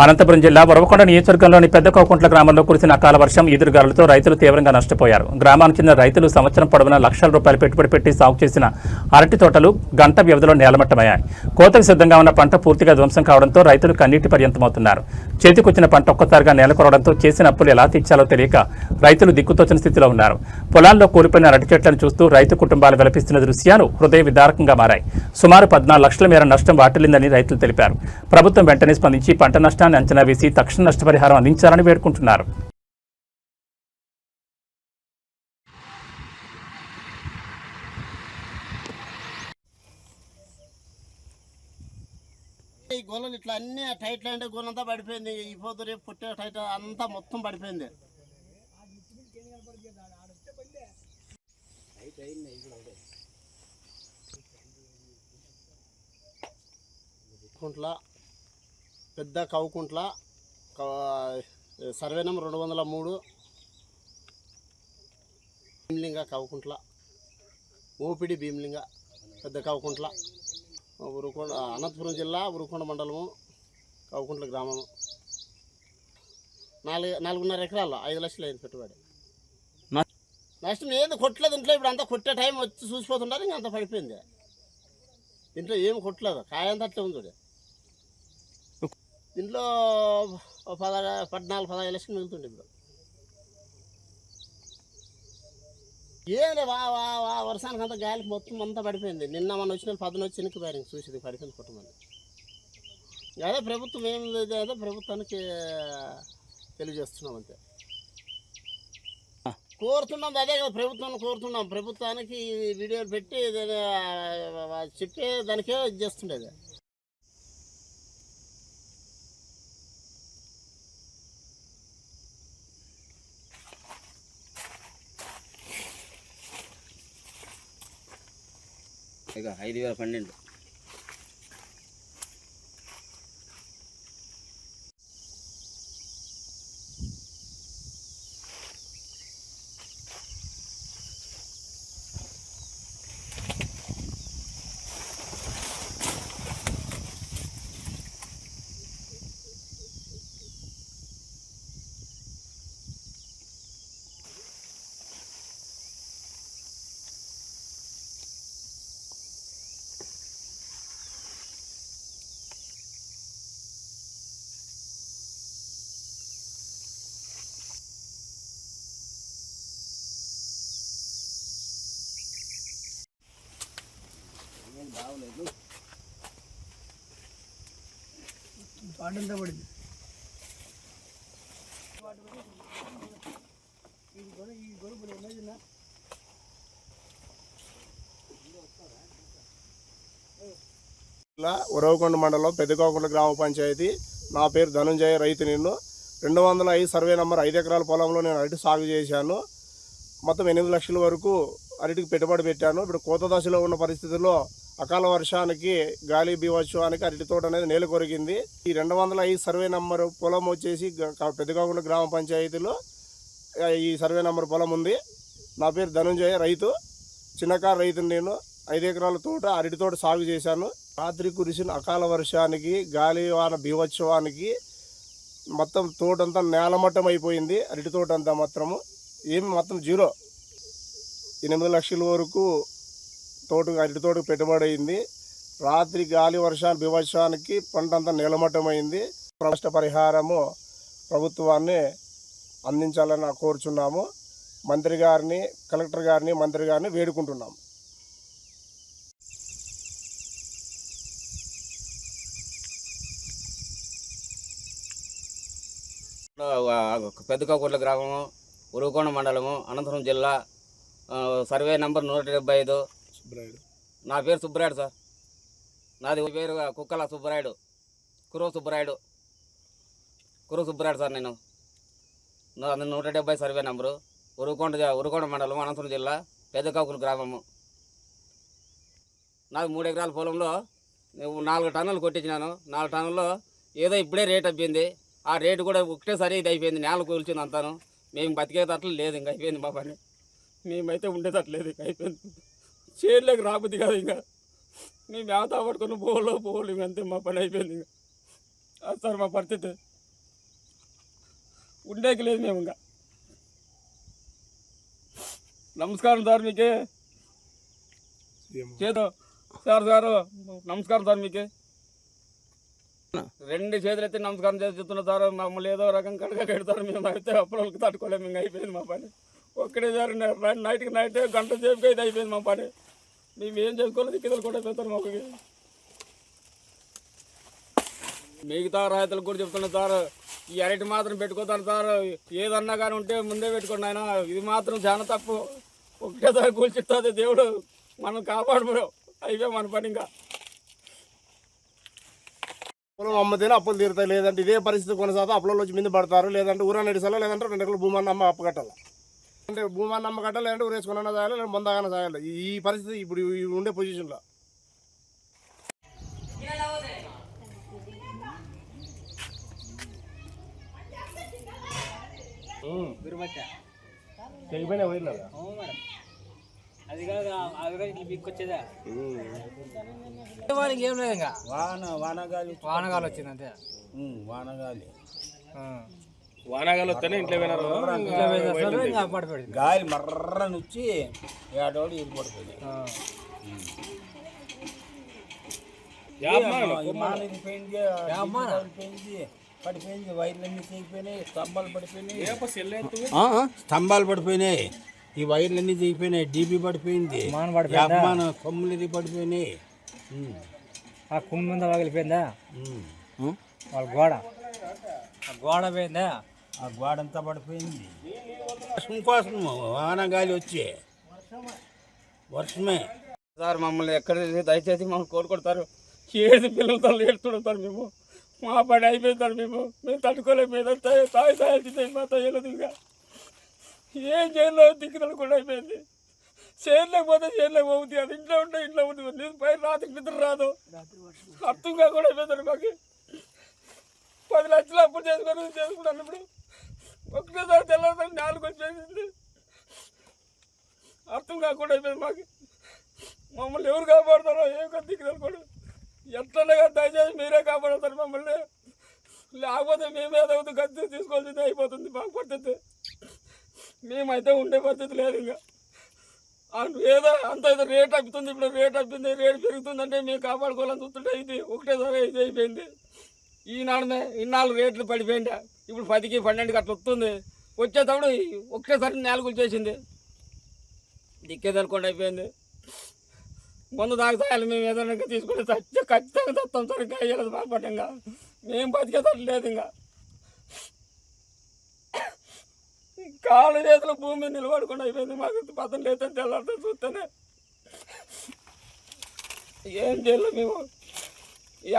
అనంతపురం జిల్లా వరవకొండ నియోజకవర్గంలోని పెద్ద కోకుంట్ల గ్రామంలో కురిసిన అకాల వర్షం ఈదురుగాలులతో రైతులు తీవ్రంగా నష్టపోయారు. గ్రామానికి చెందిన రైతులు సంవత్సరం పొడవునా లక్షల రూపాయలు పెట్టుబడి పెట్టి సాగు చేసిన అరటి తోటలు గంట వ్యవధిలో నేలమట్టమయ్యాయి. కోతకు సిద్ధంగా ఉన్న పంట పూర్తిగా ధ్వంసం కావడంతో రైతులు కన్నీటి పర్యంతమవుతున్నారు. చేతికొచ్చిన పంట ఒక్కసారిగా నేలకొరవడంతో చేసిన అప్పులు ఎలా తీర్చాలో తెలియక రైతులు దిక్కుతోచని స్థితిలో ఉన్నారు. పొలాల్లో కూలిపోయిన అరటి చెట్లను చూస్తూ రైతు కుటుంబాలు విలపిస్తున్న దృశ్యాలు హృదయ విదారకంగా మారాయి. సుమారు 14 లక్షల మేర నష్టం వాటిల్లిందని రైతులు తెలిపారు. ప్రభుత్వం వెంటనే స్పందించి పంట నష్టాన్ని అంచనా వేసి తక్షణ నష్టపరిహారం అందించాలని వేడుకుంటున్నారు. ఈ గోళలు ఇట్లా అన్ని టైట్ అంటే గోలంతా పడిపోయింది. ఈ పోతు రేపు పుట్టే టైట్ అంతా మొత్తం పడిపోయింది. కుంట్ల పెద్ద కవుకుంట్ల survey number 203 Bheemalinga కవుకుంట్ల OPD Bheemalinga పెద్ద కవుకుంట్ల ఉరుకొండ అనంతపురం జిల్లా ఉరుకొండ మండలము కవుకుంట్ల గ్రామము 4.5 ఎకరాలు 5 లక్షలు అయింది పెట్టుబడి. నష్టం ఏది కొట్టలేదు ఇంట్లో. ఇప్పుడు అంతా కొట్టే టైం వచ్చి చూసిపోతుంటారు. ఇంకా అంత పడిపోయింది. ఇంట్లో ఏమి కొట్టలేదు. కాయ అంతా అట్లే ఉంది. ఇంట్లో 14-15 లక్షలు మిగులుతుండే. ఇప్పుడు ఏమి వర్షానికి అంతా గాలికి మొత్తం అంతా పడిపోయింది. నిన్న మన వచ్చిన 10 వచ్చి వెనక్కి పోయారు. చూసి పడిపోయింది కుటుంబాన్ని. అదే ప్రభుత్వం ఏం లేదు, అదే ప్రభుత్వానికి తెలియజేస్తున్నాం అంతే. కోరుతున్నాం, అదే కదా ప్రభుత్వాన్ని కోరుతున్నాం. ప్రభుత్వానికి వీడియోలు పెట్టి చెప్పే దానికే ఇది చేస్తుండేది. ఇక 5,012 బాగలేదు. పాటంతా పడింది. ఉరవకొండ మండలం పెద్దకోకుంట్ల గ్రామ పంచాయతీ. నా పేరు ధనుంజయ, రైతు. నేను 205 సర్వే నంబర్ 5 ఎకరాల పొలంలో నేను అరటి సాగు చేశాను. మొత్తం 8 లక్షల వరకు అరటికి పెట్టుబడి పెట్టాను. ఇప్పుడు కోత దశలో ఉన్న పరిస్థితుల్లో అకాల వర్షానికి గాలి బీభత్సవానికి అరటి తోట అనేది నేల కొరిగింది. ఈ 205 సర్వే నంబర్ పొలం వచ్చేసి పెద్దకోకుంట్ల గ్రామ పంచాయతీలో ఈ సర్వే నంబర్ పొలం ఉంది. నా పేరు ధనుంజయ, రైతు. చిన్నకారు రైతుని నేను. 5 ఎకరాల తోట అరటి తోట సాగు చేశాను. రాత్రి కురిసిన అకాల వర్షానికి గాలి వాన బీభత్సవానికి మొత్తం తోటంతా నేలమట్టం అయిపోయింది. అరటి తోట అంతా మాత్రము ఏమి మొత్తం జీరో. 8 లక్షల వరకు అరటి తోటకు పెట్టుబడి అయింది. రాత్రి గాలి వర్షాన్ని బీభత్సవానికి పంట అంతా నేలమట్టమైంది. నష్ట పరిహారము ప్రభుత్వాన్ని అందించాలని కోరుచున్నాము. మంత్రి గారిని, కలెక్టర్ గారిని, మంత్రి గారిని వేడుకుంటున్నాము. పెద్దకోకుంట్ల గ్రామము, ఉరుకొండ మండలము, అనంతపురం జిల్లా, సర్వే నంబర్ 175. నా పేరు సుబ్బరాయుడు సార్. నాది పేరు కుక్కల సుబ్బరాయుడు, కురవ సుబ్బరాయుడు సార్. నేను 170 సర్వే నంబరు, ఉరుకొండ మండలం, అనంతపురం జిల్లా, పెద్దకోకుంట్ల గ్రామము. నాకు 3 ఎకరాల పొలంలో 4 టన్నులు కొట్టించినాను. 4 టన్నుల్లో ఏదో ఇప్పుడే రేట్ అయిపోయింది. ఆ రేటు కూడా ఒకటేసారి ఇది అయిపోయింది. నేల కూల్చింది అంతాను. మేము బతికేటట్లు లేదు. ఇంకా అయిపోయింది మా పని. మేమైతే ఉండేటట్లేదు. ఇంకా అయిపోయింది. చేనులోకి రాబుద్ది కాదు. ఇంకా మేము మేత పట్టుకుని పోలు ఇంకంతే మా పని అయిపోయింది. ఇంకా అది సార్ మా పరిస్థితి, ఉండేకి లేదు మేము ఇంకా. నమస్కారం సార్ మీకే, చేతో సార్ గారు నమస్కారం సార్ మీకే, 2 చేతులు అయితే నమస్కారం చేసి చెప్తున్నారు సార్. మమ్మల్ని ఏదో రకం కడగా పెడతారు, మేము అయితే అప్పులకి తట్టుకోలేము. ఇంకా అయిపోయింది మా పని. ఒక్కడే సార్ నైట్కి నైటే గంట సేపుకి అయితే అయిపోయింది మా పని. మేము ఏం చేసుకోలేదు, దిక్కుదలు కూడా పెడతారు మాకు. మిగతా రైతులకు కూడా చెప్తున్నారు సార్, ఈ అరటి మాత్రం పెట్టుకోతాను సార్, ఏదన్నా కానీ ఉంటే ముందే పెట్టుకోండి ఆయన, ఇది మాత్రం చాలా తప్పు. ఒకటేసారి కూల్చిస్తుంది దేవుడు, మనం కాపాడు అయిపోయి మన పని. ఇంకా పొలం అమ్మతేనే అప్పులు తీరుతాయి, లేదంటే ఇదే పరిస్థితి కొనసాగుతా అప్పులలో వచ్చి మీద పడతారు, లేదంటే ఊరా నడిచాలో, లేదంటే 2 ఎకరాలు భూమాన్ని అమ్మ అప్పు కట్టాలి. అంటే భూమాన్ని అమ్మ కట్టాలి, లేదంటే ఊరేసుకున్నా సాయాలి, లేదంటే ముందాగానే సాయాలి. ఈ పరిస్థితి ఇప్పుడు ఉండే పొజిషన్లో. తెగిపోయినా పోయినా అది కాదు ఇట్లా బిక్కొచ్చేదా వానికి ఏం లేదు ఇంకా వానగాలు వచ్చింది అంతే. వానాగాలు వస్తేనే ఇంట్లో పోయినారు, గాలి మర్రని వచ్చి ఏడోడు ఇరిపడిపోయింది. పడిపోయింది, వైర్లన్నీ తెగిపోయినాయి, స్తంభాలు పడిపోయినాయి, ఈ వైర్లన్నీ తెగిపోయినాయి, డీబీ పడిపోయింది, కొమ్ములు పడిపోయినాయి. ఆ కుమ్మి మీద పగిలిపోయిందా వాళ్ళ గోడ, ఆ గోడ పోయిందా, ఆ గోడ అంతా పడిపోయింది. కోసం వానగాలి వచ్చి వర్షమే సార్ మమ్మల్ని ఎక్కడ దయచేసి మమ్మల్ని కోరుకుంటారు. ఏది పిల్లలతో ఏడుతుంటారు, మేము మా పని అయిపోయింది సార్. మేము తట్టుకోలేము, మీద తాయి తాయాల్సిందే మా తయ్యలేదు. ఇంకా ఏం చేయాలో దిక్కుదలు కూడా అయిపోయింది. చేయలేకపోతే చేయలేకపోతుంది, అది ఇంట్లో ఉంటే ఇంట్లో ఉంటుంది, పైన రాత్రికి నిద్ర రాదు, అర్థంగా కూడా అయిపోతుంది. మాకు 10 లక్షలు అప్పుడు చేసుకున్నాను. ఇప్పుడు ఒకటేసారి తెల్లవారు 4 వచ్చేసింది, అర్థం కాకుండా అయిపోయింది మాకు. మమ్మల్ని ఎవరు కాపాడుతారో ఏం దిక్కుదలు కూడా. ఎట్లనే కానీ దయచేసి మీరే కాపాడుతారు మమ్మల్ని, లేకపోతే మేమే ఏదవుతూ గది తీసుకోవాల్సిందే అయిపోతుంది మాకు పరిస్థితి. మేమైతే ఉండే పరిస్థితి లేదు. ఇంకా ఏదో అంత ఏదో రేట్ అప్పుతుంది, ఇప్పుడు రేట్ అప్పింది, రేట్ పెరుగుతుందంటే మేము కాపాడుకోవాలని చూస్తుంటే ఇది ఒకటేసారి ఇది అయిపోయింది. ఇన్నాళ్ళు రేట్లు పడిపోయింది, ఇప్పుడు 10కి 12కి అట్లా వస్తుంది. వచ్చేటప్పుడు ఒకటేసారి 4 వచ్చేసింది, దిక్కేదనుకోండి అయిపోయింది. ముందు తాగుతాయాలి, మేము ఏదైనా తీసుకుంటే ఖచ్చితంగా తెస్తాం సార్. ఇంకా అయ్యేది బాపటంగా మేము బతికేటట్టు లేదు. ఇంకా కాళ్ళు చేతులు భూమి నిలబడకుండా అయిపోయింది మాకు. పదం లేదంటే తెల్లారితో చూస్తేనే ఏం చేయాలి మేము.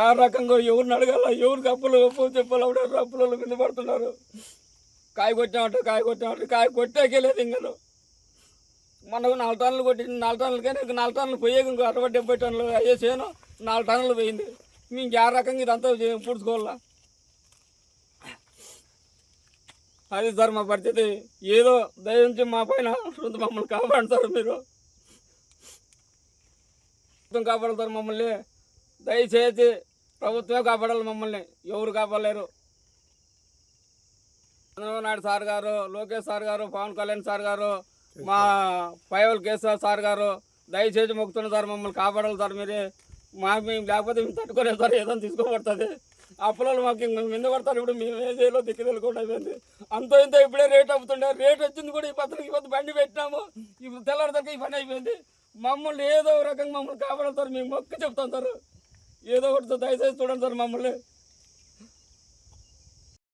ఆ రకంగా ఎవరిని అడగాల, ఎవరికి అప్పులు చెప్పాలి, ఎవరు అప్పులలో కింద పడుతున్నారు. కాయ కొట్టామంటే కాయ కొట్టాకే లేదు. ఇంకా మనకు 4 టన్నులు కొట్టింది, 4 టన్నులకైనా 4 టన్నులు పోయేది, ఇంకో 60-70 టన్నులు అయ్యే చేను 4 టన్నులు పోయింది. మేము ఆ రకంగా ఇదంతా పూడ్చుకోవాలా, అది సార్ మా పరిస్థితి. ఏదో దయించి మా పైన మమ్మల్ని కాపాడుతారు, మీరు కాపాడుతారు మమ్మల్ని. దయచేసి ప్రభుత్వమే కాపాడాలి మమ్మల్ని, ఎవరు కాపాడలేరు. చంద్రబాబు నాయుడు సార్ గారు, లోకేష్ సార్ గారు, పవన్ కళ్యాణ్ సార్ గారు, మా పైవల్ కేశవ్ సార్ గారు దయచేసి మొక్కుతున్నారు సార్, మమ్మల్ని కాపాడాలి సార్. మీరే మేము లేకపోతే మేము తట్టుకోలేదు సార్, ఏదైనా తీసుకోబడుతుంది. అప్పులలో మాకు మీద పడతారు. ఇప్పుడు మేము ఏం చేయాలో దిక్కుదలుకోవడం అయిపోయింది. అంతో ఇంత ఇప్పుడే రేట్ అవుతుండే, రేట్ వచ్చింది కూడా ఈ పత్రిక ఇవ్వద్దు, బండి పెట్టినాము, ఇప్పుడు తెల్లారిదాకా ఈ పని అయిపోయింది. మమ్మల్ని ఏదో రకంగా మమ్మల్ని కాపాడతారు, మేము మొక్కి చెప్తాం సార్. ఏదో ఒకటి దయచేసి చూడండి సార్ మమ్మల్ని.